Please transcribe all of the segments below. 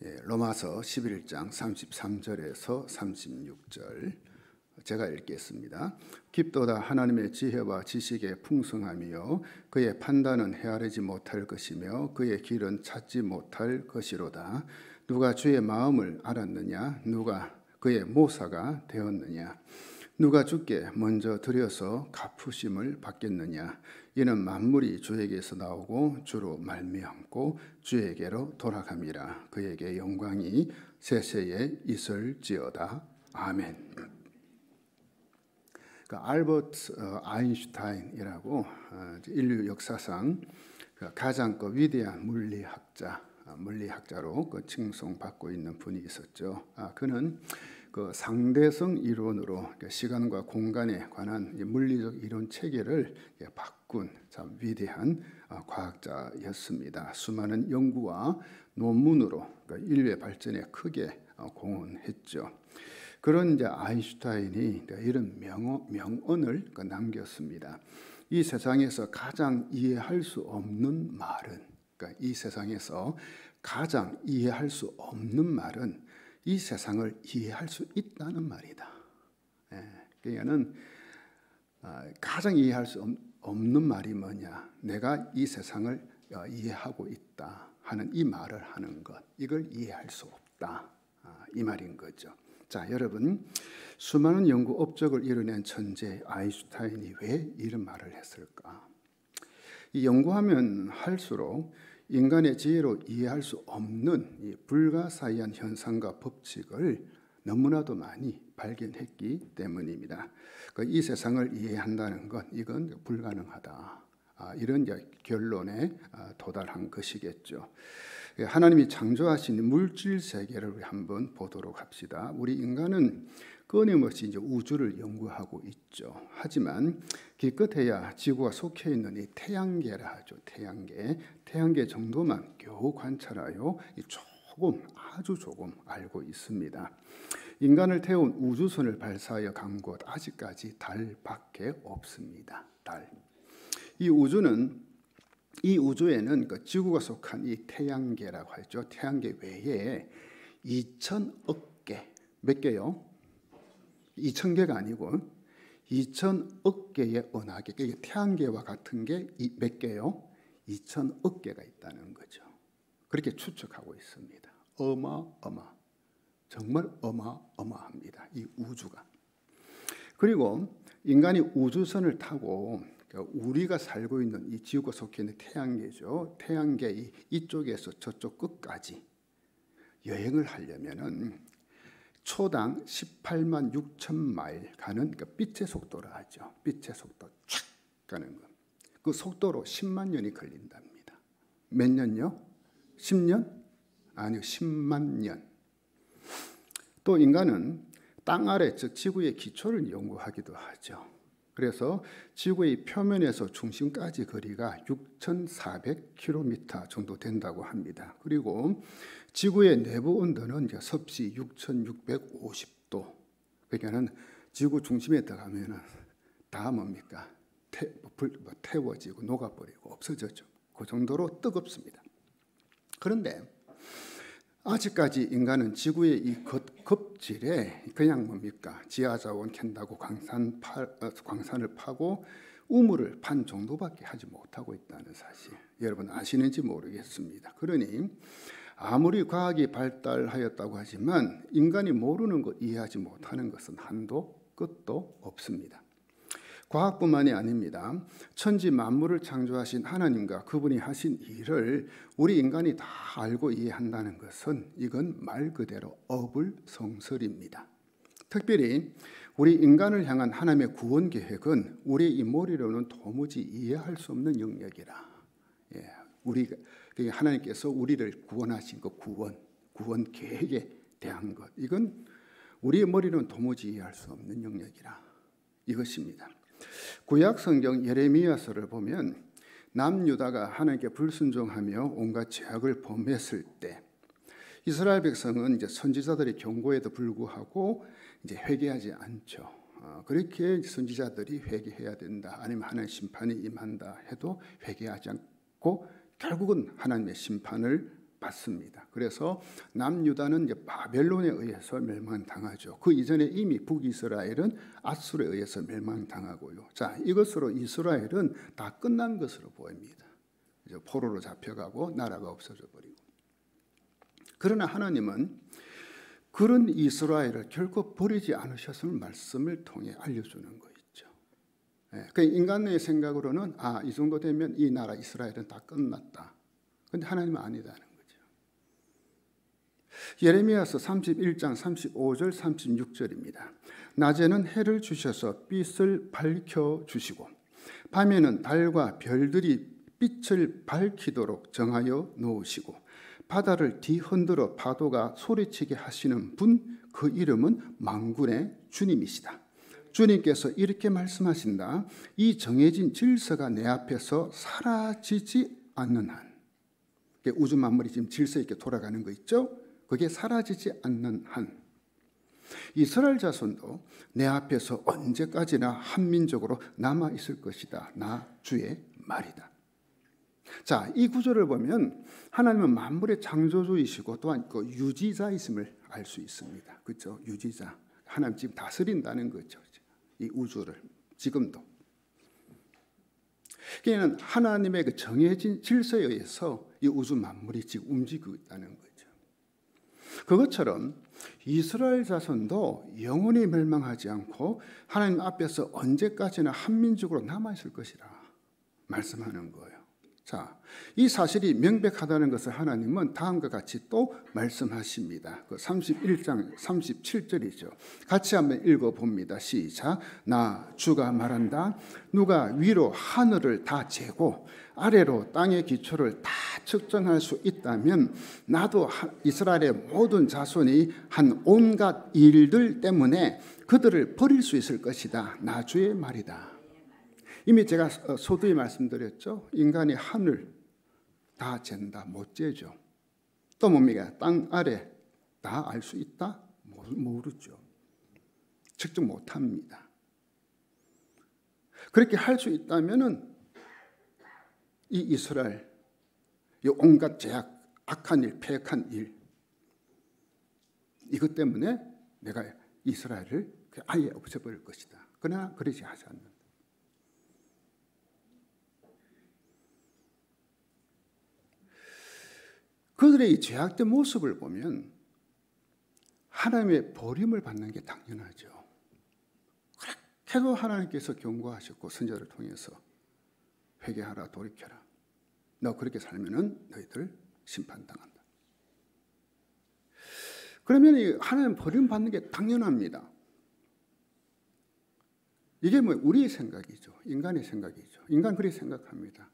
로마서 11장 33절에서 36절 제가 읽겠습니다. 깊도다 하나님의 지혜와 지식의 풍성함이요 그의 판단은 헤아리지 못할 것이며 그의 길은 찾지 못할 것이로다. 누가 주의 마음을 알았느냐? 누가 그의 모사가 되었느냐? 누가 주께 먼저 드려서 갚으심을 받겠느냐? 이는 만물이 주에게서 나오고 주로 말미암고 주에게로 돌아감이라. 그에게 영광이 세세에 있을지어다. 아멘. 알버트 아인슈타인이라고 인류 역사상 가장 위대한 물리학자로 칭송받고 있는 분이 있었죠. 그는 상대성 이론으로 시간과 공간에 관한 물리적 이론 체계를 바꾼 참 위대한 과학자였습니다. 수많은 연구와 논문으로 인류의 발전에 크게 공헌했죠. 그런 아인슈타인이 이런 명언을 남겼습니다. 이 세상에서 가장 이해할 수 없는 말은, 이 세상에서 가장 이해할 수 없는 말은 이 세상을 이해할 수 있다는 말이다. 그러니까는 가장 이해할 수 없는 말이 뭐냐? 내가 이 세상을 이해하고 있다 하는 이 말을 하는 것, 이걸 이해할 수 없다, 이 말인 거죠. 자, 여러분, 수많은 연구 업적을 이뤄낸 천재 아인슈타인이 왜 이런 말을 했을까? 이 연구하면 할수록 인간의 지혜로 이해할 수 없는 이 불가사의한 현상과 법칙을 너무나도 많이 발견했기 때문입니다. 이 세상을 이해한다는 것, 이건 불가능하다. 이런 결론에 도달한 것이겠죠. 하나님이 창조하신 물질 세계를 한번 보도록 합시다. 우리 인간은 끊임없이 우주를 연구하고 있죠. 하지만 기껏해야 지구가 속해 있는 이 태양계라 하죠. 태양계 정도만 겨우 관찰하여 아주 조금 알고 있습니다. 인간을 태운 우주선을 발사하여 간 곳 아직까지 달밖에 없습니다. 달. 이 우주에는 지구가 속한 이 태양계라고 하죠. 태양계 외에 2천억 개, 몇 개요? 2,000개가 아니고 2천억 개의 은하계, 태양계와 같은 게 몇 개요? 2천억 개가 있다는 거죠. 그렇게 추측하고 있습니다. 정말 어마어마합니다. 이 우주가. 그리고 인간이 우주선을 타고 우리가 살고 있는 이 지구가 속해 있는 태양계죠. 태양계 이쪽에서 저쪽 끝까지 여행을 하려면은 초당 18만 6천 마일 가는 빛의 속도라 하죠. 빛의 속도 촥 가는 것. 그 속도로 10만 년이 걸린답니다. 몇 년요? 10년? 아니요, 10만 년. 또 인간은 땅 아래, 즉 지구의 기초를 연구하기도 하죠. 그래서 지구의 표면에서 중심까지 거리가 6,400km 정도 된다고 합니다. 그리고 지구의 내부 온도는 섭씨 6,650도. 그러니까는 지구 중심에 들어가면은 다 뭡니까? 태워지고 녹아버리고 없어졌죠. 그 정도로 뜨겁습니다. 그런데 아직까지 인간은 지구의 이 겁질에 그냥 뭡니까? 지하자원 캔다고 광산을 파고 우물을 판 정도밖에 하지 못하고 있다는 사실. 여러분 아시는지 모르겠습니다. 그러니 아무리 과학이 발달하였다고 하지만 인간이 모르는 것, 이해하지 못하는 것은 한도 끝도 없습니다. 과학뿐만이 아닙니다. 천지 만물을 창조하신 하나님과 그분이 하신 일을 우리 인간이 다 알고 이해한다는 것은 이건 말 그대로 어불성설입니다. 특별히 우리 인간을 향한 하나님의 구원 계획은 우리의 이 머리로는 도무지 이해할 수 없는 영역이라. 하나님께서 우리를 구원하신 그 구원 계획에 대한 것, 이건 우리의 머리로는 도무지 이해할 수 없는 영역이라 이것입니다. 구약 성경 예레미야서를 보면 남유다가 하나님께 불순종하며 온갖 죄악을 범했을 때 이스라엘 백성은 선지자들의 경고에도 불구하고 회개하지 않죠. 그렇게 선지자들이 회개해야 된다, 아니면 하나님의 심판이 임한다 해도 회개하지 않고 결국은 하나님의 심판을 받습니다. 그래서 남유다는 이제 바벨론에 의해서 멸망당하죠. 그 이전에 이미 북이스라엘은 아수르에 의해서 멸망당하고요. 자, 이것으로 이스라엘은 다 끝난 것으로 보입니다. 이제 포로로 잡혀가고 나라가 없어져 버리고. 그러나 하나님은 그런 이스라엘을 결코 버리지 않으셨음을 말씀을 통해 알려주는 거 있죠. 그 인간의 생각으로는 이 정도 되면 이 나라 이스라엘은 다 끝났다. 그런데 하나님은 아니다는 거죠. 예레미야서 31장 35절 36절입니다. 낮에는 해를 주셔서 빛을 밝혀주시고 밤에는 달과 별들이 빛을 밝히도록 정하여 놓으시고 바다를 뒤흔들어 파도가 소리치게 하시는 분, 그 이름은 만군의 주님이시다. 주님께서 이렇게 말씀하신다. 이 정해진 질서가 내 앞에서 사라지지 않는 한, 우주 만물이 지금 질서 있게 돌아가는 거 있죠? 그게 사라지지 않는 한, 이스라엘 자손도 내 앞에서 언제까지나 한민족으로 남아 있을 것이다. 나 주의 말이다. 자, 이 구절을 보면 하나님은 만물의 창조주이시고 또한 그 유지자이심을 알 수 있습니다. 그렇죠? 유지자. 하나님 지금 다스린다는 거죠. 이 우주를 지금도. 그러니까 하나님의 그 정해진 질서에 의해서 이 우주 만물이 지금 움직이고 있다는 거죠. 그것처럼 이스라엘 자손도 영원히 멸망하지 않고 하나님 앞에서 언제까지나 한민족으로 남아 있을 것이라 말씀하는 거예요. 자, 이 사실이 명백하다는 것을 하나님은 다음과 같이 또 말씀하십니다. 그 31장 37절이죠. 같이 한번 읽어봅니다. 시작. 나 주가 말한다. 누가 위로 하늘을 다 재고 아래로 땅의 기초를 다 측정할 수 있다면 나도 이스라엘의 모든 자손이 한 온갖 일들 때문에 그들을 버릴 수 있을 것이다. 나 주의 말이다. 이미 제가 소두에 말씀드렸죠. 인간이 하늘 다 잰다. 못 재죠. 또 뭡니까? 땅 아래 다 알 수 있다? 모르죠. 측정 못합니다. 그렇게 할 수 있다면은 이 이스라엘, 이 온갖 죄악, 악한 일, 패역한 일, 이것 때문에 내가 이스라엘을 아예 없애버릴 것이다. 그러나 그러지 하지 않는다. 그들의 이 죄악된 모습을 보면 하나님의 버림을 받는 게 당연하죠. 그렇게도 하나님께서 경고하셨고 선지자를 통해서 회개하라, 돌이켜라. 너 그렇게 살면은 너희들 심판당한다. 그러면 이 하나님 버림 받는 게 당연합니다. 이게 뭐 우리의 생각이죠. 인간의 생각이죠. 인간 그렇게 생각합니다.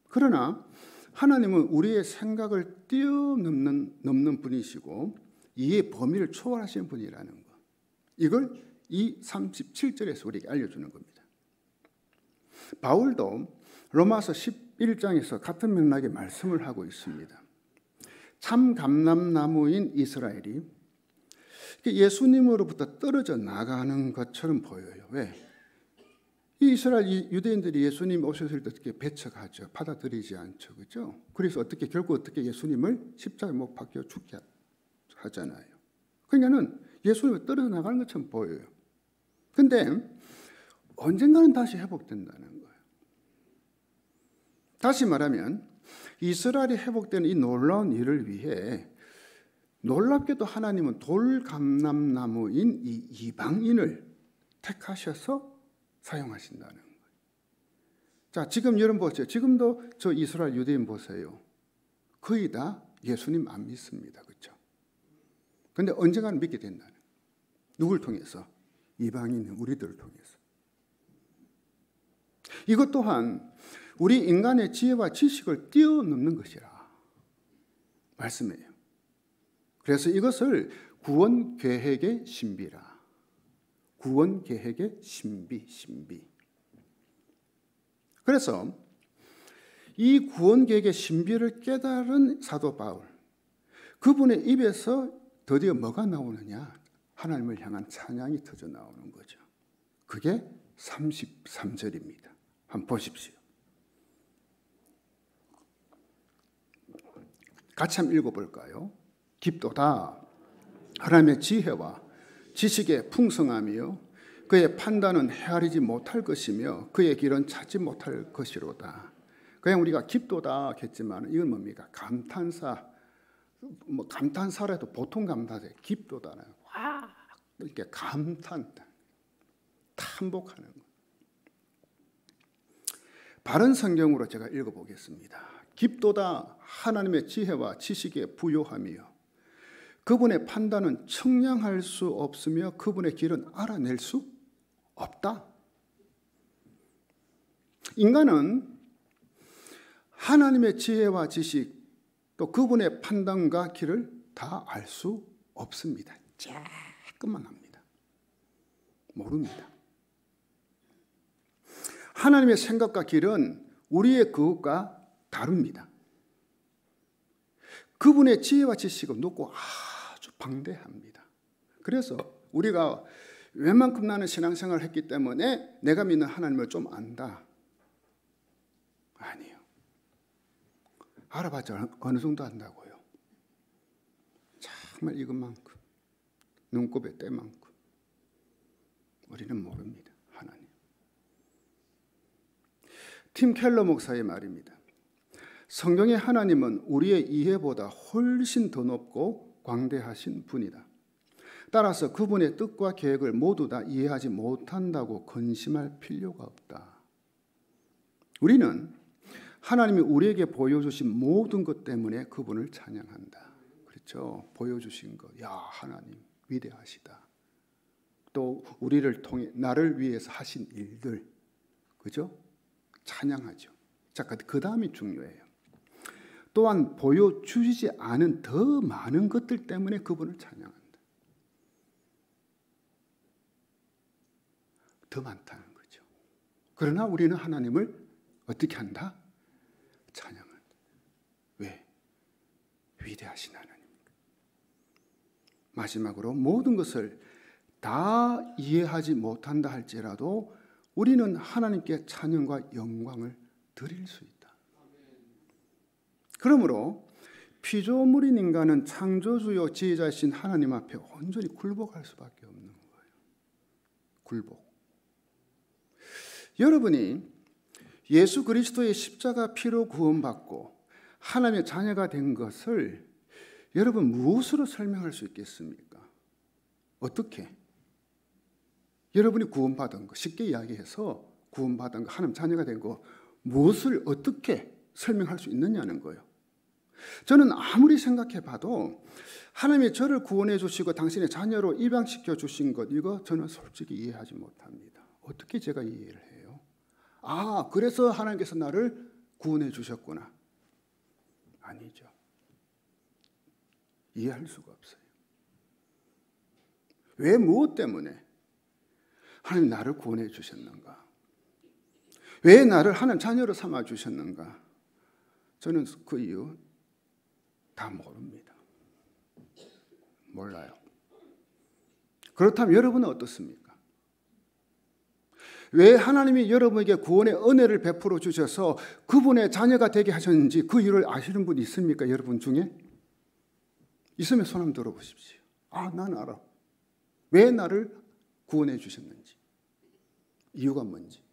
그러나 하나님은 우리의 생각을 뛰어넘는 분이시고 이의 범위를 초월하시는 분이라는 것. 이걸 이 37절에서 우리에게 알려주는 겁니다. 바울도 로마서 11장에서 같은 맥락의 말씀을 하고 있습니다. 참 감람나무인 이스라엘이 예수님으로부터 떨어져 나가는 것처럼 보여요. 왜? 이 이스라엘 유대인들이 예수님 오셨을 때 어떻게 배척하죠. 받아들이지 않죠. 그렇죠? 그래서 결국 어떻게 예수님을 십자가에 못 박혀 죽게 하잖아요. 그러니까는 예수님이 떨어져 나가는 것처럼 보여요. 근데 언젠가는 다시 회복된다는 거예요. 다시 말하면 이스라엘이 회복되는 이 놀라운 일을 위해 놀랍게도 하나님은 돌감람나무인 이 이방인을 택하셔서 사용하신다는 거예요. 자, 지금 여러분 보세요. 지금도 저 이스라엘 유대인 보세요. 거의 다 예수님 안 믿습니다. 그렇죠? 그런데 언젠가는 믿게 된다는 거예요. 누굴 통해서? 이방인 우리들을 통해서. 이것 또한 우리 인간의 지혜와 지식을 뛰어넘는 것이라 말씀해요. 그래서 이것을 구원 계획의 신비라. 구원 계획의 신비. 그래서 이 구원 계획의 신비를 깨달은 사도 바울, 그분의 입에서 드디어 뭐가 나오느냐? 하나님을 향한 찬양이 터져 나오는 거죠. 그게 33절입니다. 한번 보십시오. 같이 한번 읽어볼까요? 깊도다. 하나님의 지혜와 지식의 풍성함이요 그의 판단은 헤아리지 못할 것이며 그의 길은 찾지 못할 것이로다. 그냥 우리가 깊도다 했지만 이건 뭡니까? 감탄사. 뭐 감탄사라도 보통 감탄사 깊도다는 와 이렇게 감탄 탐복하는 거. 바른 성경으로 제가 읽어보겠습니다. 깊도다 하나님의 지혜와 지식의 부요함이요 그분의 판단은 측량할 수 없으며 그분의 길은 알아낼 수 없다. 인간은 하나님의 지혜와 지식 또 그분의 판단과 길을 다 알 수 없습니다. 조금만 합니다. 모릅니다. 하나님의 생각과 길은 우리의 그것과 다릅니다. 그분의 지혜와 지식은 높고 아주 방대합니다. 그래서 우리가 웬만큼 나는 신앙생활을 했기 때문에 내가 믿는 하나님을 좀 안다. 아니요. 알아봤자 어느 정도 안다고요. 정말 이것만큼 눈곱의 때만큼 우리는 모릅니다. 하나님. 팀 켈러 목사의 말입니다. 성경의 하나님은 우리의 이해보다 훨씬 더 높고 광대하신 분이다. 따라서 그분의 뜻과 계획을 모두 다 이해하지 못한다고 근심할 필요가 없다. 우리는 하나님이 우리에게 보여주신 모든 것 때문에 그분을 찬양한다. 그렇죠? 보여주신 것. 야, 하나님 위대하시다. 또 우리를 통해 나를 위해서 하신 일들. 그죠? 찬양하죠. 자, 그 다음이 중요해요. 또한 보여주시지 않은 더 많은 것들 때문에 그분을 찬양한다. 더 많다는 거죠. 그러나 우리는 하나님을 어떻게 한다? 찬양한다. 왜? 위대하신 하나님입니다. 마지막으로 모든 것을 다 이해하지 못한다 할지라도 우리는 하나님께 찬양과 영광을 드릴 수 있다. 그러므로 피조물인 인간은 창조주요 지혜자이신 하나님 앞에 온전히 굴복할 수밖에 없는 거예요. 굴복. 여러분이 예수 그리스도의 십자가 피로 구원받고 하나님의 자녀가 된 것을 여러분 무엇으로 설명할 수 있겠습니까? 어떻게? 여러분이 구원받은 거, 쉽게 이야기해서 구원받은 거, 하나님 자녀가 된 거 무엇을 어떻게 설명할 수 있느냐는 거예요. 저는 아무리 생각해 봐도 하나님이 저를 구원해 주시고 당신의 자녀로 입양시켜 주신 것, 이거 저는 솔직히 이해하지 못합니다. 어떻게 제가 이해를 해요? 아, 그래서 하나님께서 나를 구원해 주셨구나. 아니죠. 이해할 수가 없어요. 왜, 무엇 때문에 하나님 나를 구원해 주셨는가? 왜 나를 하나님 자녀로 삼아 주셨는가? 저는 그 이유 다 모릅니다. 몰라요. 그렇다면 여러분은 어떻습니까? 왜 하나님이 여러분에게 구원의 은혜를 베풀어 주셔서 그분의 자녀가 되게 하셨는지 그 이유를 아시는 분 있습니까? 여러분 중에? 있으면 손 한번 들어보십시오. 아, 나는 알아. 왜 나를 구원해 주셨는지. 이유가 뭔지.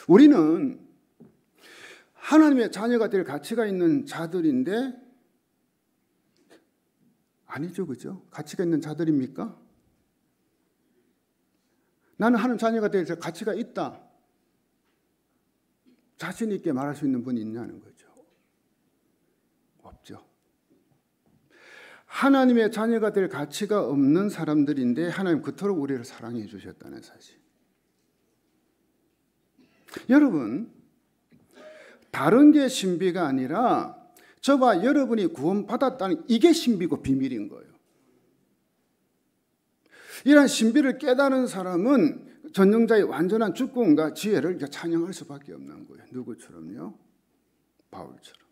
우리는 하나님의 자녀가 될 가치가 있는 자들인데 아니죠, 그죠? 가치가 있는 자들입니까? 나는 하나님 자녀가 될 가치가 있다. 자신 있게 말할 수 있는 분이 있냐는 거죠. 없죠. 하나님의 자녀가 될 가치가 없는 사람들인데 하나님 그토록 우리를 사랑해 주셨다는 사실. 여러분, 다른 게 신비가 아니라 저와 여러분이 구원받았다는 이게 신비고 비밀인 거예요. 이런 신비를 깨달은 사람은 전능자의 완전한 주권과 지혜를 찬양할 수밖에 없는 거예요. 누구처럼요? 바울처럼.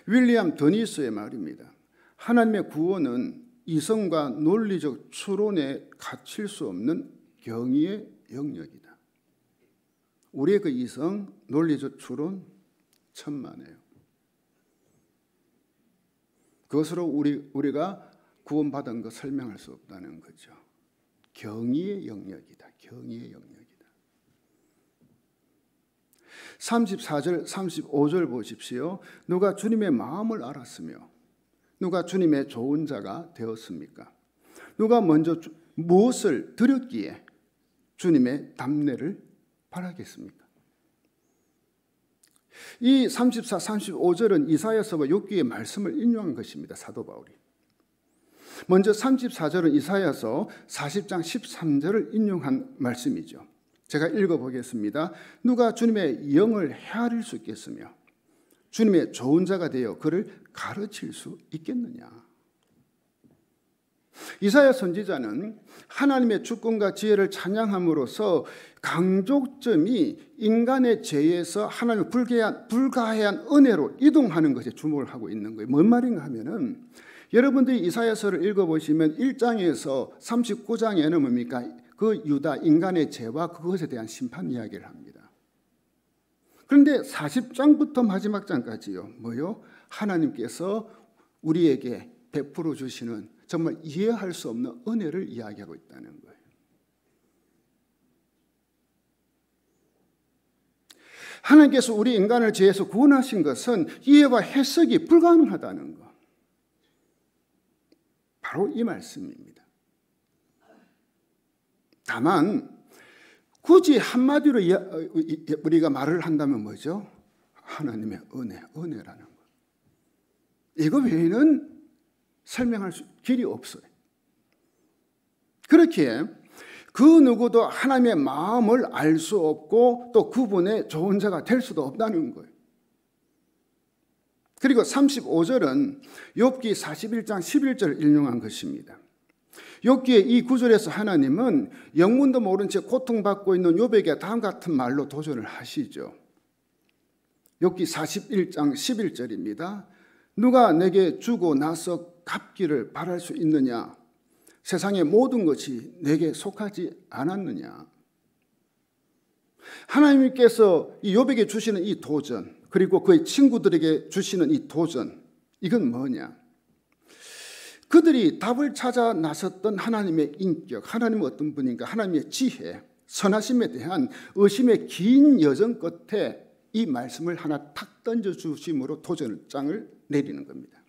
윌리엄 더니스의 말입니다. 하나님의 구원은 이성과 논리적 추론에 갇힐 수 없는 경의의 영역이다. 우리의 그 이성, 논리적 추론 천만에요. 그것으로 우리가 구원받은 거 설명할 수 없다는 거죠. 경의의 영역이다. 경의의 영역이다. 34절, 35절 보십시오. 누가 주님의 마음을 알았으며 누가 주님의 좋은 자가 되었습니까? 누가 먼저 무엇을 드렸기에 주님의 답례를 바라겠습니까? 이 34, 35절은 이사야서와 욥기의 말씀을 인용한 것입니다. 사도 바울이. 먼저 34절은 이사야서 40장 13절을 인용한 말씀이죠. 제가 읽어보겠습니다. 누가 주님의 영을 헤아릴 수 있겠으며 주님의 좋은 자가 되어 그를 가르칠 수 있겠느냐. 이사야 선지자는 하나님의 주권과 지혜를 찬양함으로써 강조점이 인간의 죄에서 하나님의 불가해한 은혜로 이동하는 것에 주목을 하고 있는 거예요. 뭔 말인가 하면은 여러분들이 이사야서를 읽어보시면 1장에서 39장에는 뭡니까? 그 유다 인간의 죄와 그것에 대한 심판 이야기를 합니다. 그런데 40장부터 마지막 장까지요. 뭐요? 하나님께서 우리에게 베풀어 주시는 정말 이해할 수 없는 은혜를 이야기하고 있다는 거예요. 하나님께서 우리 인간을 죄에서 구원하신 것은 이해와 해석이 불가능하다는 것. 바로 이 말씀입니다. 다만 굳이 한마디로 우리가 말을 한다면 뭐죠? 하나님의 은혜라는 것. 이거 외에는 설명할 길이 없어요. 그렇기에 그 누구도 하나님의 마음을 알 수 없고 또 그분의 좋은 자가 될 수도 없다는 거예요. 그리고 35절은 욥기 41장 11절을 인용한 것입니다. 욥기의 이 구절에서 하나님은 영문도 모른 채 고통받고 있는 욥에게 다음과 같은 말로 도전을 하시죠. 욥기 41장 11절입니다. 누가 내게 주고 나서 갚기를 바랄 수 있느냐? 세상의 모든 것이 내게 속하지 않았느냐? 하나님께서 이 욥에게 주시는 이 도전, 그리고 그의 친구들에게 주시는 이 도전, 이건 뭐냐? 그들이 답을 찾아 나섰던 하나님의 인격, 하나님은 어떤 분인가, 하나님의 지혜, 선하심에 대한 의심의 긴 여정 끝에 이 말씀을 하나 탁 던져주심으로 도전장을 내리는 겁니다.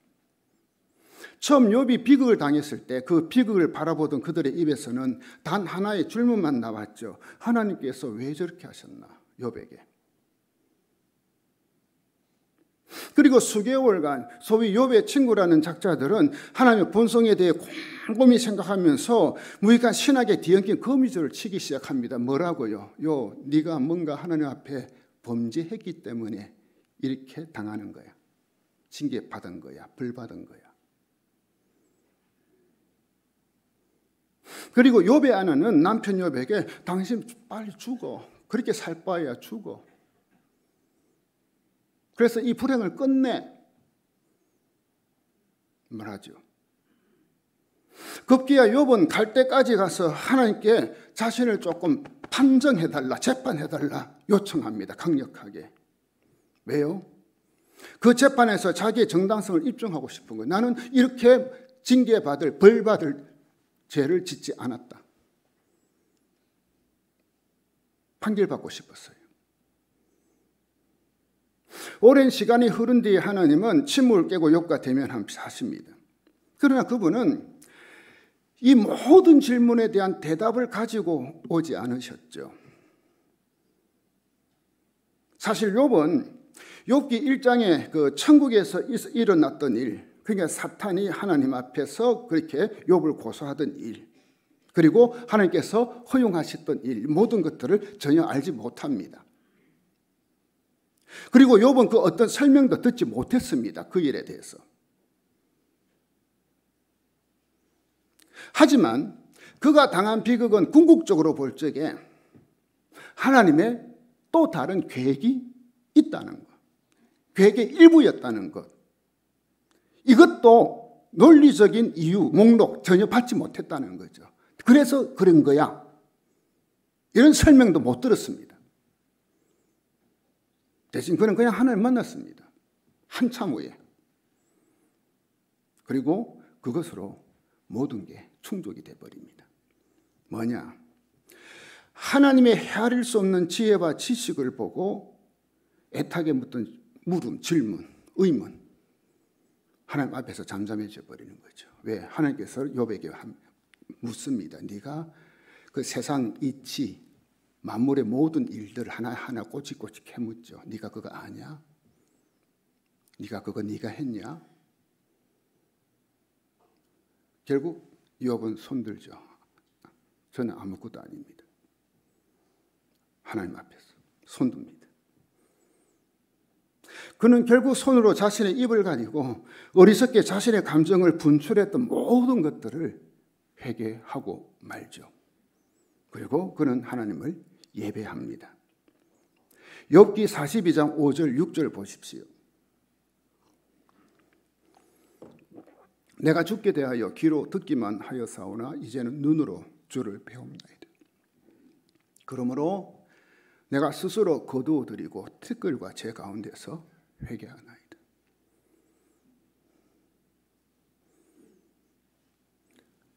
처음 욥이 비극을 당했을 때 그 비극을 바라보던 그들의 입에서는 단 하나의 질문만 나왔죠. 하나님께서 왜 저렇게 하셨나, 욥에게. 그리고 수개월간 소위 욥의 친구라는 작자들은 하나님의 본성에 대해 곰곰이 생각하면서 무익한 신학에 뒤엉킨 거미줄을 치기 시작합니다. 뭐라고요? 네가 뭔가 하나님 앞에 범죄했기 때문에 이렇게 당하는 거야. 징계받은 거야. 벌받은 거야. 그리고 욥의 아내는 남편 욥에게 당신 빨리 죽어. 그렇게 살 바에야 죽어. 그래서 이 불행을 끝내 말하죠. 급기야 욥은 갈 때까지 가서 하나님께 자신을 조금 판정해달라, 재판해달라 요청합니다. 강력하게. 왜요? 그 재판에서 자기의 정당성을 입증하고 싶은 거예요. 나는 이렇게 징계받을, 벌받을 죄를 짓지 않았다. 판결받고 싶었어요. 오랜 시간이 흐른 뒤에 하나님은 침묵을 깨고 욥과 대면하십니다. 그러나 그분은 이 모든 질문에 대한 대답을 가지고 오지 않으셨죠. 사실 욥은 욥기 1장에 그 천국에서 일어났던 일, 그러니까 사탄이 하나님 앞에서 그렇게 욥을 고소하던 일, 그리고 하나님께서 허용하셨던 일, 모든 것들을 전혀 알지 못합니다. 그리고 욥은 그 어떤 설명도 듣지 못했습니다. 그 일에 대해서. 하지만 그가 당한 비극은 궁극적으로 볼 적에 하나님의 또 다른 계획이 있다는 것, 계획의 일부였다는 것, 이것도 논리적인 이유, 목록 전혀 받지 못했다는 거죠. 그래서 그런 거야. 이런 설명도 못 들었습니다. 대신 그는 그냥 하나님 만났습니다. 한참 후에. 그리고 그것으로 모든 게 충족이 되어버립니다. 뭐냐? 하나님의 헤아릴 수 없는 지혜와 지식을 보고 애타게 묻던 물음, 질문, 의문, 하나님 앞에서 잠잠해져 버리는 거죠. 왜? 하나님께서 욥에게 묻습니다. 네가 그 세상 이치, 만물의 모든 일들 하나하나 꼬치꼬치 캐묻죠. 네가 그거 아냐? 네가 그거 네가 했냐? 결국 욥은 손들죠. 저는 아무것도 아닙니다. 하나님 앞에서 손듭니다. 그는 결국 손으로 자신의 입을 가리고 어리석게 자신의 감정을 분출했던 모든 것들을 회개하고 말죠. 그리고 그는 하나님을 예배합니다. 욥기 42장 5절 6절 보십시오. 내가 죽게 대하여 귀로 듣기만 하였사오나 이제는 눈으로 주를 배웁나이다. 그러므로 내가 스스로 거두어드리고 티끌과 제 가운데서 회개하나이다.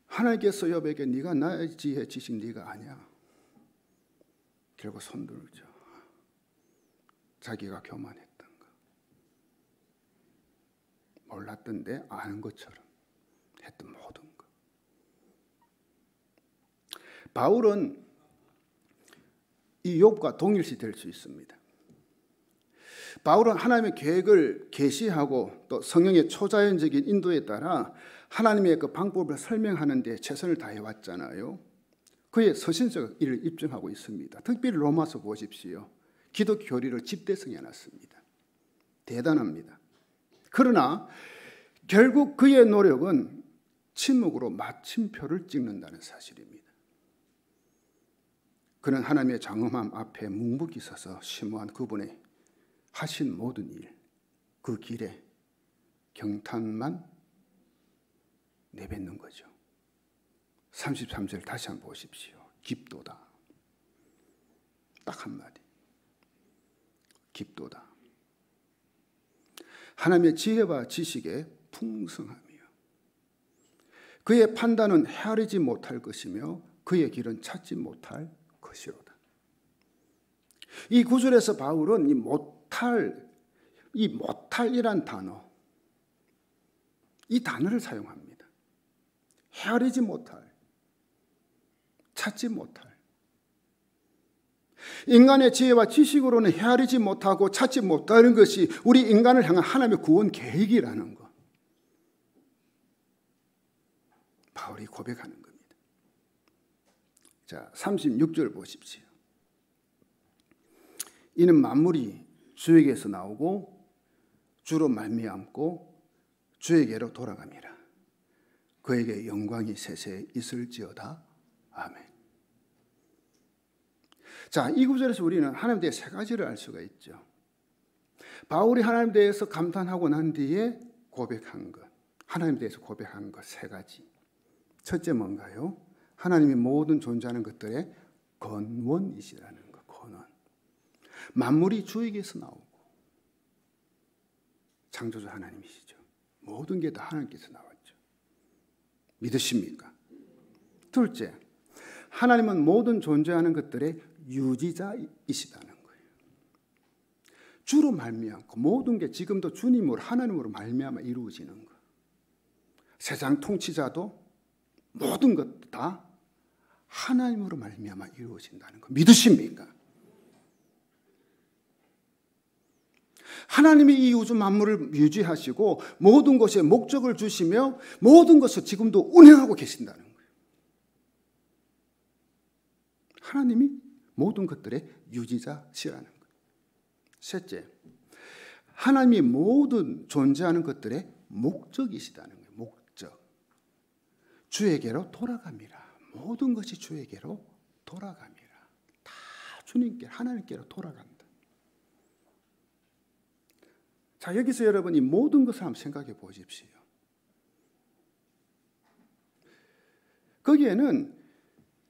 하나님께서 욥에게 네가 나의 지혜 지식 네가 아냐. 결국 손들죠. 자기가 교만했던 거. 몰랐던데 아는 것처럼 했던 모든 것. 바울은 이 욥과 동일시 될 수 있습니다. 바울은 하나님의 계획을 계시하고 또 성령의 초자연적인 인도에 따라 하나님의 그 방법을 설명하는 데 최선을 다해왔잖아요. 그의 서신적 일을 입증하고 있습니다. 특별히 로마서 보십시오. 기독 교리를 집대성해 놨습니다. 대단합니다. 그러나 결국 그의 노력은 침묵으로 마침표를 찍는다는 사실입니다. 그는 하나님의 장엄함 앞에 묵묵히 서서 심오한 그분의 하신 모든 일, 그 길에 경탄만 내뱉는 거죠. 33절 다시 한번 보십시오. 깊도다. 딱 한마디. 깊도다. 하나님의 지혜와 지식에 풍성하며 그의 판단은 헤아리지 못할 것이며 그의 길은 찾지 못할 것이로다. 이 구절에서 바울은 이 못할이란 단어, 이 단어를 사용합니다. 헤아리지 못할, 찾지 못할. 인간의 지혜와 지식으로는 헤아리지 못하고 찾지 못하는 것이 우리 인간을 향한 하나님의 구원 계획이라는 것. 바울이 고백하는 겁니다. 자, 36절 보십시오. 이는 만물이 주에게서 나오고 주로 말미암고 주에게로 돌아갑니다. 그에게 영광이 세세에 있을지어다. 아멘. 자, 이 구절에서 우리는 하나님에 대해 세 가지를 알 수가 있죠. 바울이 하나님에 대해서 감탄하고 난 뒤에 고백한 것, 하나님에 대해서 고백한 것 세 가지. 첫째 뭔가요? 하나님이 모든 존재하는 것들의 근원이시라는 것, 근원. 만물이 주에게서 나오고 창조주 하나님이시죠. 모든 게 다 하나님께서 나왔죠. 믿으십니까? 둘째, 하나님은 모든 존재하는 것들의 유지자이시다는 거예요. 주로 말미암고 모든 게 지금도 주님으로 하나님으로 말미암아 이루어지는 것. 세상 통치자도 모든 것 다 하나님으로 말미암아 이루어진다는 것. 믿으십니까? 하나님이 이 우주 만물을 유지하시고 모든 것에 목적을 주시며 모든 것을 지금도 운행하고 계신다는 거예요. 하나님이 모든 것들의 유지자시라는 거예요. 셋째, 하나님이 모든 존재하는 것들의 목적이시다는 거예요. 목적. 주에게로 돌아갑니다. 모든 것이 주에게로 돌아갑니다. 다 주님께, 하나님께로 돌아간다. 자, 여기서 여러분 이 모든 것을 한번 생각해 보십시오. 거기에는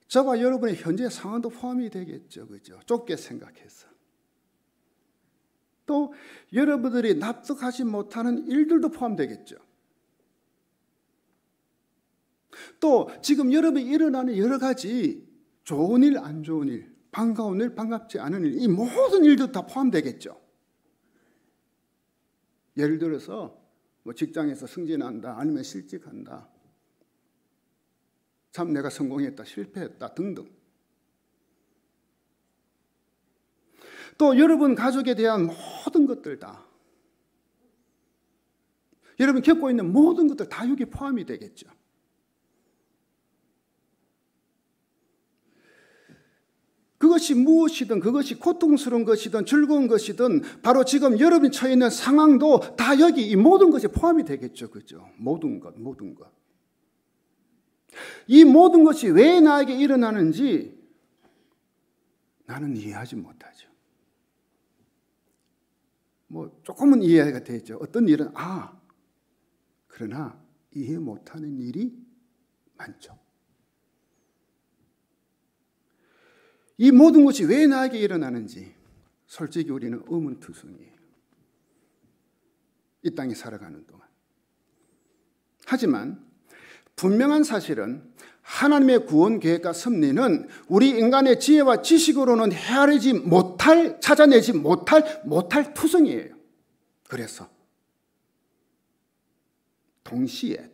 저와 여러분의 현재 상황도 포함이 되겠죠. 그죠? 좁게 생각해서. 또 여러분들이 납득하지 못하는 일들도 포함되겠죠. 또 지금 여러분이 일어나는 여러 가지 좋은 일, 안 좋은 일, 반가운 일, 반갑지 않은 일, 이 모든 일도 다 포함되겠죠. 예를 들어서 뭐 직장에서 승진한다, 아니면 실직한다, 참 내가 성공했다, 실패했다 등등. 또 여러분 가족에 대한 모든 것들 다, 여러분 겪고 있는 모든 것들 다 여기 포함이 되겠죠. 그것이 무엇이든, 그것이 고통스러운 것이든 즐거운 것이든, 바로 지금 여러분이 처해 있는 상황도 다 여기 이 모든 것이 포함이 되겠죠. 그죠? 모든 것. 이 모든 것이 왜 나에게 일어나는지 나는 이해하지 못하죠. 뭐 조금은 이해가 되죠. 어떤 일은 그러나 이해 못하는 일이 많죠. 이 모든 것이 왜 나에게 일어나는지 솔직히 우리는 의문투성이에요. 이 땅에 살아가는 동안. 하지만 분명한 사실은 하나님의 구원 계획과 섭리는 우리 인간의 지혜와 지식으로는 헤아리지 못할, 찾아내지 못할 투성이에요. 그래서 동시에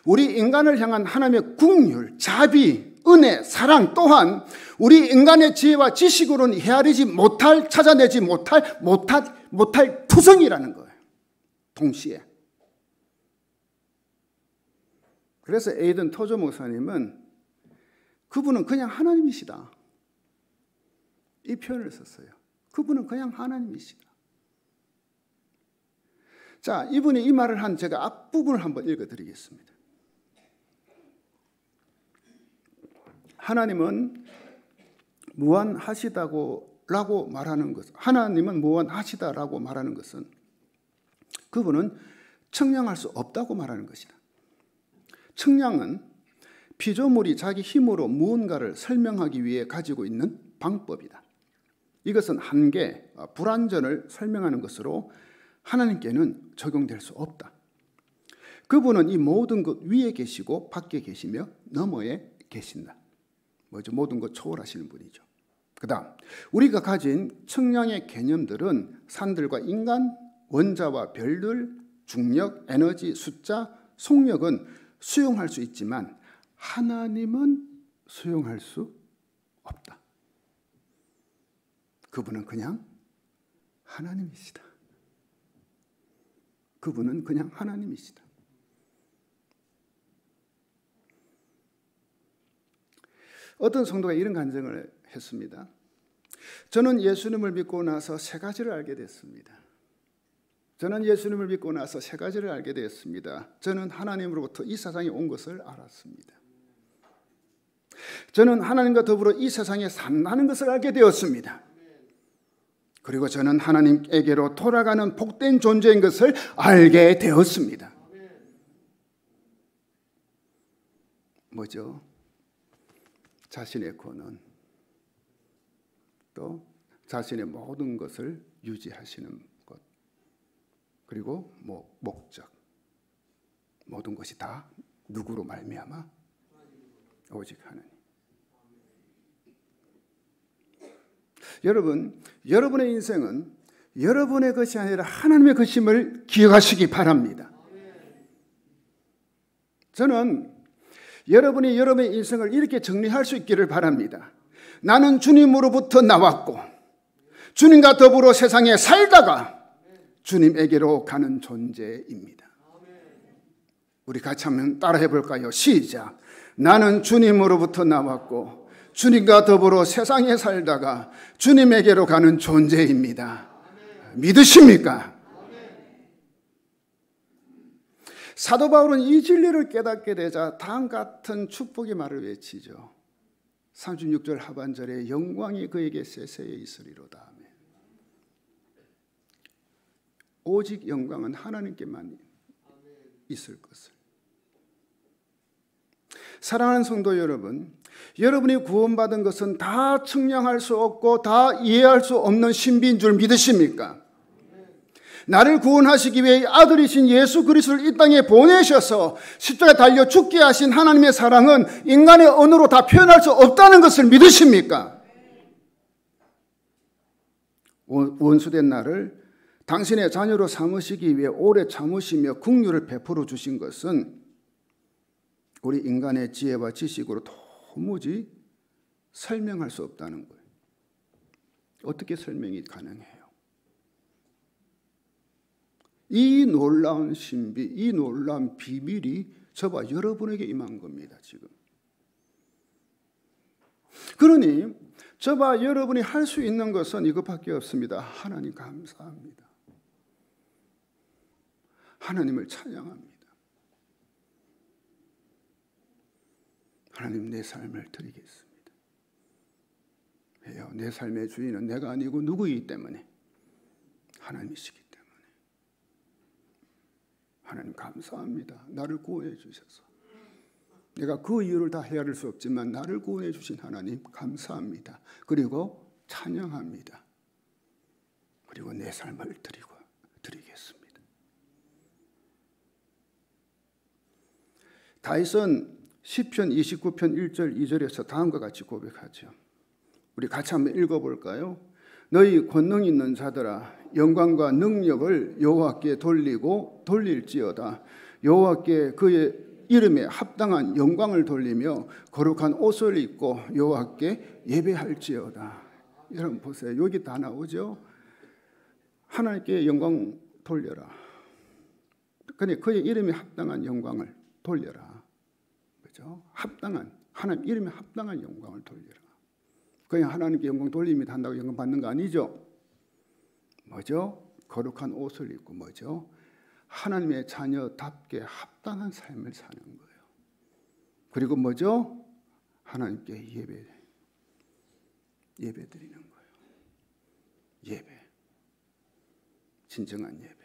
우리 인간을 향한 하나님의 긍휼, 자비, 은혜, 사랑 또한 우리 인간의 지혜와 지식으로는 헤아리지 못할, 찾아내지 못할 투성이라는 거예요. 동시에. 그래서 에이든 토저 목사님은 그분은 그냥 하나님이시다, 이 표현을 썼어요. 그분은 그냥 하나님이시다. 자, 이분이 이 말을 한 제가 앞부분을 한번 읽어드리겠습니다. 하나님은 무한하시다고 말하는 것, 하나님은 무한하시다라고 말하는 것은 그분은 측량할 수 없다고 말하는 것이다. 측량은 피조물이 자기 힘으로 무언가를 설명하기 위해 가지고 있는 방법이다. 이것은 한계, 불완전을 설명하는 것으로 하나님께는 적용될 수 없다. 그분은 이 모든 것 위에 계시고 밖에 계시며 너머에 계신다. 모든 것 초월하시는 분이죠. 그 다음, 우리가 가진 측량의 개념들은 산들과 인간, 원자와 별들, 중력, 에너지, 숫자, 속력은 수용할 수 있지만 하나님은 수용할 수 없다. 그분은 그냥 하나님이시다. 그분은 그냥 하나님이시다. 어떤 성도가 이런 간증을 했습니다. 저는 예수님을 믿고 나서 세 가지를 알게 됐습니다. 저는 하나님으로부터 이 세상에 온 것을 알았습니다. 저는 하나님과 더불어 이 세상에 산다는 것을 알게 되었습니다. 그리고 저는 하나님에게로 돌아가는 복된 존재인 것을 알게 되었습니다. 뭐죠? 자신의 권한, 또 자신의 모든 것을 유지하시는 것, 그리고 목적, 모든 것이 다 누구로 말미암아? 오직 하나님. 여러분, 여러분의 인생은 여러분의 것이 아니라 하나님의 것임을 기억하시기 바랍니다. 저는 여러분이 여러분의 인생을 이렇게 정리할 수 있기를 바랍니다. 나는 주님으로부터 나왔고 주님과 더불어 세상에 살다가 주님에게로 가는 존재입니다. 우리 같이 한번 따라해 볼까요? 시작. 나는 주님으로부터 나왔고 주님과 더불어 세상에 살다가 주님에게로 가는 존재입니다. 믿으십니까? 사도 바울은 이 진리를 깨닫게 되자 다음 같은 축복의 말을 외치죠. 36절 하반절에 영광이 그에게 세세에 있으리로다. 오직 영광은 하나님께만 있을 것을. 사랑하는 성도 여러분, 여러분이 구원받은 것은 다 측량할 수 없고 다 이해할 수 없는 신비인 줄 믿으십니까? 나를 구원하시기 위해 아들이신 예수 그리스도를 이 땅에 보내셔서 십자가에 달려 죽게 하신 하나님의 사랑은 인간의 언어로 다 표현할 수 없다는 것을 믿으십니까? 원수된 나를 당신의 자녀로 삼으시기 위해 오래 참으시며 긍휼을 베풀어 주신 것은 우리 인간의 지혜와 지식으로 도무지 설명할 수 없다는 거예요. 어떻게 설명이 가능해요? 이 놀라운 신비, 이 놀라운 비밀이 저와 여러분에게 임한 겁니다, 지금. 그러니 저와 여러분이 할 수 있는 것은 이것밖에 없습니다. 하나님 감사합니다. 하나님을 찬양합니다. 하나님, 내 삶을 드리겠습니다. 왜요? 내 삶의 주인은 내가 아니고 누구이기 때문에? 하나님이시기 때문에. 하나님 감사합니다. 나를 구원해 주셔서. 내가 그 이유를 다 헤아릴 수 없지만 나를 구원해 주신 하나님 감사합니다. 그리고 찬양합니다. 그리고 내 삶을 드리겠습니다. 다윗은 시편 29편 1절 2절에서 다음과 같이 고백하죠. 우리 같이 한번 읽어볼까요? 너희 권능 있는 자들아, 영광과 능력을 여호와께 돌릴지어다. 여호와께 그의 이름에 합당한 영광을 돌리며 거룩한 옷을 입고 여호와께 예배할지어다. 여러분 보세요. 여기 다 나오죠. 하나님께 영광 돌려라. 그러니 그의 이름에 합당한 영광을 돌려라. 그렇죠? 합당한, 하나님 이름에 합당한 영광을 돌려라. 그냥 하나님께 영광 돌림이 한다고 영광 받는 거 아니죠. 뭐죠? 거룩한 옷을 입고 뭐죠? 하나님의 자녀답게 합당한 삶을 사는 거예요. 그리고 뭐죠? 하나님께 예배 드리는 거예요. 예배. 진정한 예배.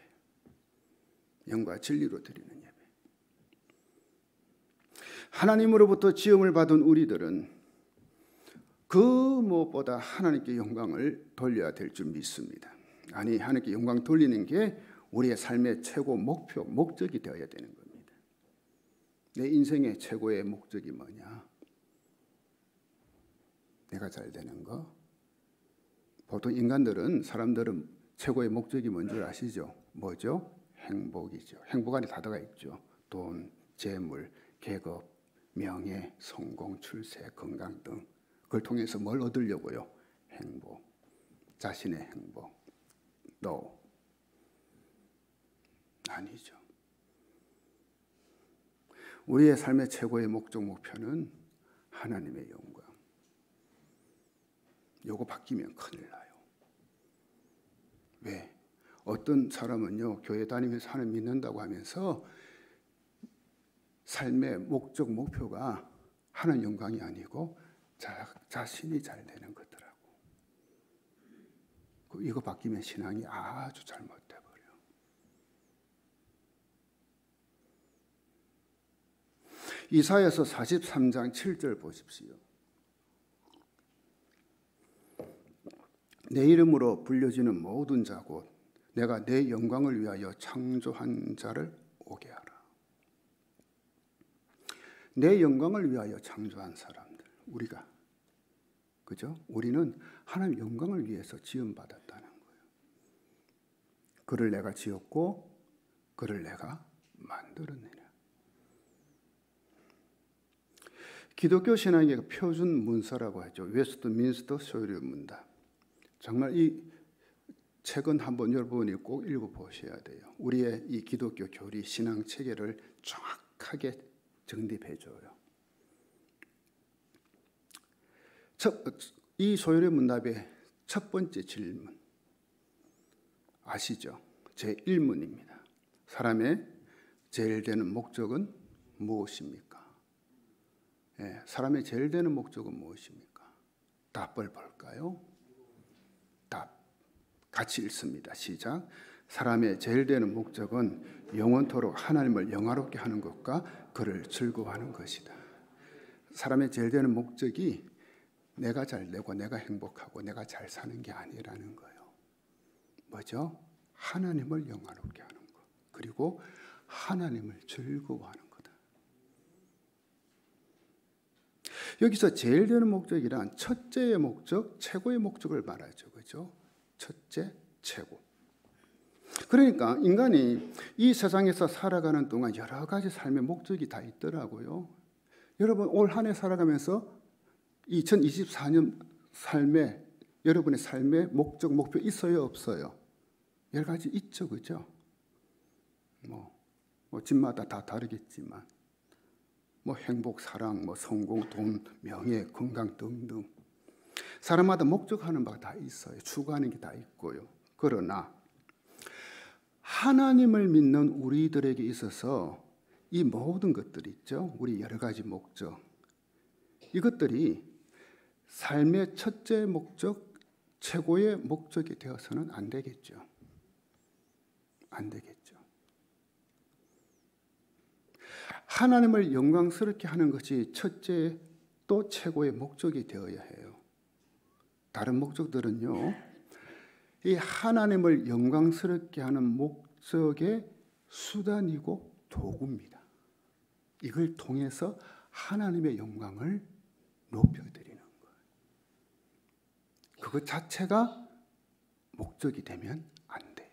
영과 진리로 드리는 예배. 하나님으로부터 지음을 받은 우리들은 그 무엇보다 하나님께 영광을 돌려야 될 줄 믿습니다. 아니, 하나님께 영광 돌리는 게 우리의 삶의 최고 목표, 목적이 되어야 되는 겁니다. 내 인생의 최고의 목적이 뭐냐? 내가 잘 되는 거. 보통 사람들은 최고의 목적이 뭔지 아시죠? 뭐죠? 행복이죠. 행복 안에 다 들어가 있죠. 돈, 재물, 계급, 명예, 성공, 출세, 건강 등. 그걸 통해서 뭘 얻으려고요? 행복, 자신의 행복. No. 아니죠. 우리의 삶의 최고의 목적, 목표는 하나님의 영광. 요거 바뀌면 큰일 나요. 왜? 어떤 사람은요, 교회 다니면서 하나님 믿는다고 하면서 삶의 목적, 목표가 하나님 영광이 아니고 자신이 잘 되는 거더라고. 이거 바뀌면 신앙이 아주 잘못돼 버려. 이사야서 43장 7절 보십시오. 내 이름으로 불려지는 모든 자 곧 내가 내 영광을 위하여 창조한 자를 오게 하라. 내 영광을 위하여 창조한 사람들, 우리가, 그죠? 우리는 하나님 영광을 위해서 지음받았다는 거예요. 그를 내가 지었고 그를 내가 만들었느냐. 기독교 신앙의 표준 문서라고 하죠. 웨스트민스터 소유리 문답. 정말 이 책은 한번 여러분이 꼭 읽어보셔야 돼요. 우리의 이 기독교 교리 신앙 체계를 정확하게 정립해줘요. 이 소요리 문답의 첫 번째 질문 아시죠? 제1문입니다. 사람의 제일 되는 목적은 무엇입니까? 예, 사람의 제일 되는 목적은 무엇입니까? 답을 볼까요? 답. 같이 읽습니다. 시작. 사람의 제일 되는 목적은 영원토록 하나님을 영화롭게 하는 것과 그를 즐거워하는 것이다. 사람의 제일 되는 목적이 내가 잘 되고 내가 행복하고 내가 잘 사는 게 아니라는 거예요. 뭐죠? 하나님을 영화롭게 하는 것, 그리고 하나님을 즐거워하는 거다. 여기서 제일 되는 목적이란 첫째의 목적, 최고의 목적을 말하죠. 그죠? 첫째, 최고. 그러니까 인간이 이 세상에서 살아가는 동안 여러 가지 삶의 목적이 다 있더라고요. 여러분 올 한 해 살아가면서 2024년 삶에 여러분의 삶의 목적, 목표 있어요, 없어요? 여러 가지 있죠, 그죠? 집마다 다 다르겠지만, 행복, 사랑, 성공, 돈, 명예, 건강 등등. 사람마다 목적하는 바가 다 있어요. 추구하는 게 다 있고요. 그러나 하나님을 믿는 우리들에게 있어서 이 모든 것들이 있죠. 우리 여러 가지 목적. 이것들이 삶의 첫째 목적, 최고의 목적이 되어서는 안 되겠죠. 안 되겠죠. 하나님을 영광스럽게 하는 것이 첫째 또 최고의 목적이 되어야 해요. 다른 목적들은요, 이 하나님을 영광스럽게 하는 목적의 수단이고 도구입니다. 이걸 통해서 하나님의 영광을 높여드리는 거예요. 그것 자체가 목적이 되면 안 돼요.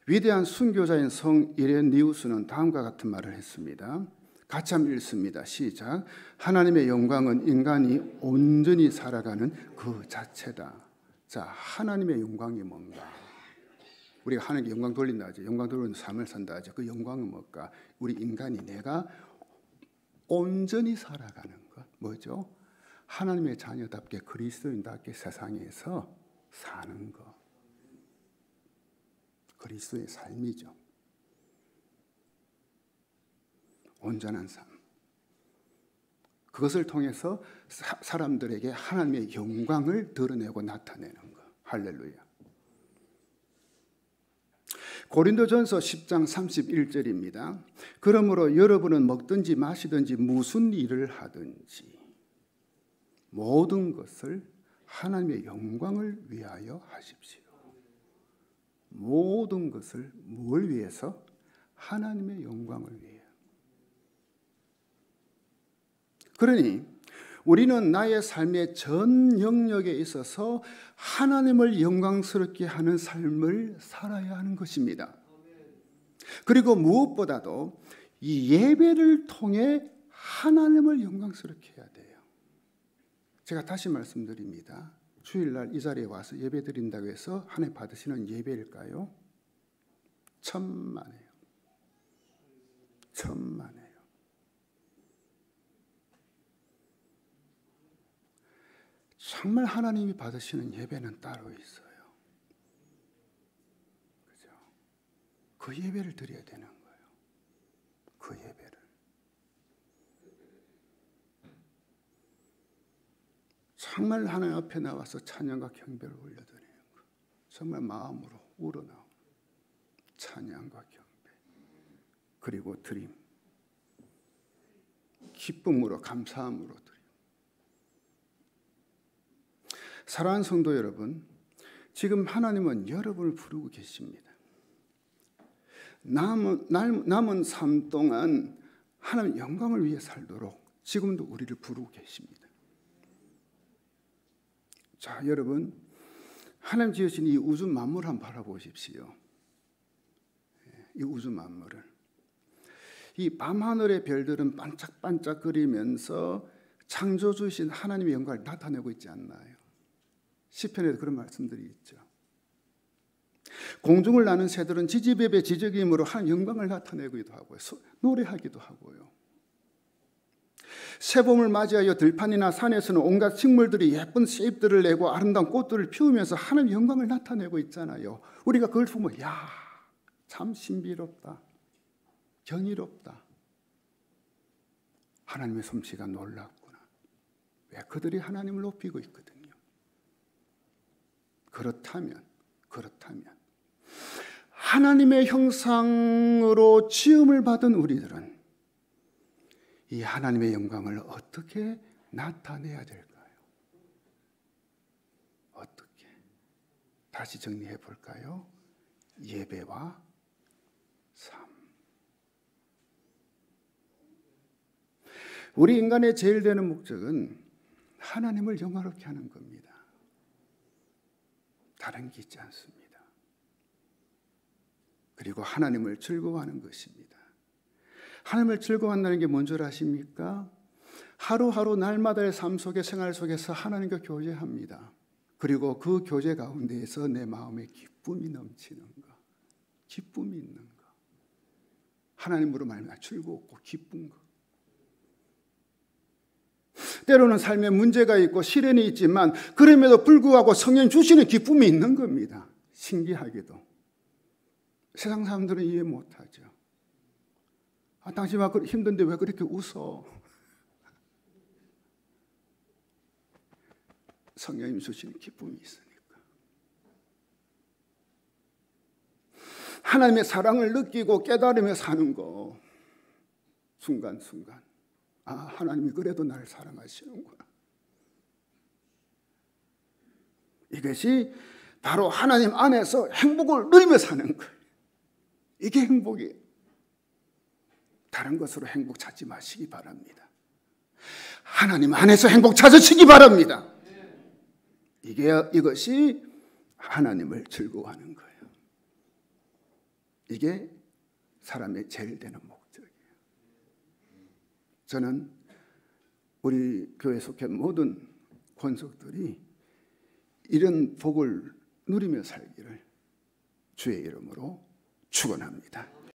위대한 순교자인 성 이레니우스는 다음과 같은 말을 했습니다. 같이 한번 읽습니다. 시작. 하나님의 영광은 인간이 온전히 살아가는 그 자체다. 자, 하나님의 영광이 뭔가? 우리가 하나님께 영광 돌린다 하죠. 영광 돌리는 삶을 산다 하죠. 그 영광은 뭘까? 우리 인간이 내가 온전히 살아가는 것. 뭐죠? 하나님의 자녀답게 그리스도인답게 세상에서 사는 것. 그리스도의 삶이죠. 온전한 삶. 그것을 통해서 사람들에게 하나님의 영광을 드러내고 나타내는 것. 할렐루야. 고린도전서 10장 31절입니다. 그러므로 여러분은 먹든지 마시든지 무슨 일을 하든지 모든 것을 하나님의 영광을 위하여 하십시오. 모든 것을 뭘 위해서? 하나님의 영광을 위해. 그러니 우리는 나의 삶의 전 영역에 있어서 하나님을 영광스럽게 하는 삶을 살아야 하는 것입니다. 그리고 무엇보다도 이 예배를 통해 하나님을 영광스럽게 해야 돼요. 제가 다시 말씀드립니다. 주일날 이 자리에 와서 예배 드린다고 해서 한 해 받으시는 예배일까요? 천만에요. 천만에요. 정말 하나님이 받으시는 예배는 따로 있어요. 그죠? 그 예배를 드려야 되는 거예요. 그 예배를. 정말 하나님 앞에 나와서 찬양과 경배를 올려드리는 것. 정말 마음으로 우러나오는 찬양과 경배. 그리고 드림. 기쁨으로 감사함으로 드림. 사랑하는 성도 여러분, 지금 하나님은 여러분을 부르고 계십니다. 남은 삶 동안 하나님의 영광을 위해 살도록 지금도 우리를 부르고 계십니다. 자, 여러분, 하나님 지으신 이 우주 만물을 한번 바라보십시오. 이 우주 만물을. 이 밤하늘의 별들은 반짝반짝거리면서 창조주이신 하나님의 영광을 나타내고 있지 않나요? 시편에도 그런 말씀들이 있죠. 공중을 나는 새들은 지지배배 지저귀임으로 한 영광을 나타내기도 하고요. 노래하기도 하고요. 새봄을 맞이하여 들판이나 산에서는 온갖 식물들이 예쁜 씨잎들을 내고 아름다운 꽃들을 피우면서 하나님의 영광을 나타내고 있잖아요. 우리가 그걸 보면 야, 참 신비롭다. 경이롭다. 하나님의 솜씨가 놀랍구나. 왜? 그들이 하나님을 높이고 있거든요. 그렇다면 하나님의 형상으로 지음을 받은 우리들은 이 하나님의 영광을 어떻게 나타내야 될까요? 어떻게? 다시 정리해 볼까요? 예배와 삶. 우리 인간의 제일 되는 목적은 하나님을 영화롭게 하는 겁니다. 다른 게 있지 않습니다. 그리고 하나님을 즐거워하는 것입니다. 하나님을 즐거워한다는 게 뭔 줄 아십니까? 하루하루 날마다의 삶 속에 생활 속에서 하나님과 교제합니다. 그리고 그 교제 가운데에서 내 마음에 기쁨이 넘치는 것, 기쁨이 있는 것, 하나님으로 말미암아 즐겁고 기쁜 것. 때로는 삶에 문제가 있고 시련이 있지만 그럼에도 불구하고 성령 주시는 기쁨이 있는 겁니다. 신기하게도 세상 사람들은 이해 못하죠. 당신 막 힘든데 왜 그렇게 웃어? 성령님 주시는 기쁨이 있으니까. 하나님의 사랑을 느끼고 깨달으며 사는 거, 순간순간 하나님이 그래도 나를 사랑하시는구나. 이것이 바로 하나님 안에서 행복을 누리며 사는 거예요. 이게 행복이에요. 다른 것으로 행복 찾지 마시기 바랍니다. 하나님 안에서 행복 찾으시기 바랍니다. 이것이 하나님을 즐거워하는 거예요. 이게 사람의 제일 되는 목적이에요. 저는 우리 교회 속한 모든 권속들이 이런 복을 누리며 살기를 주의 이름으로 축원합니다.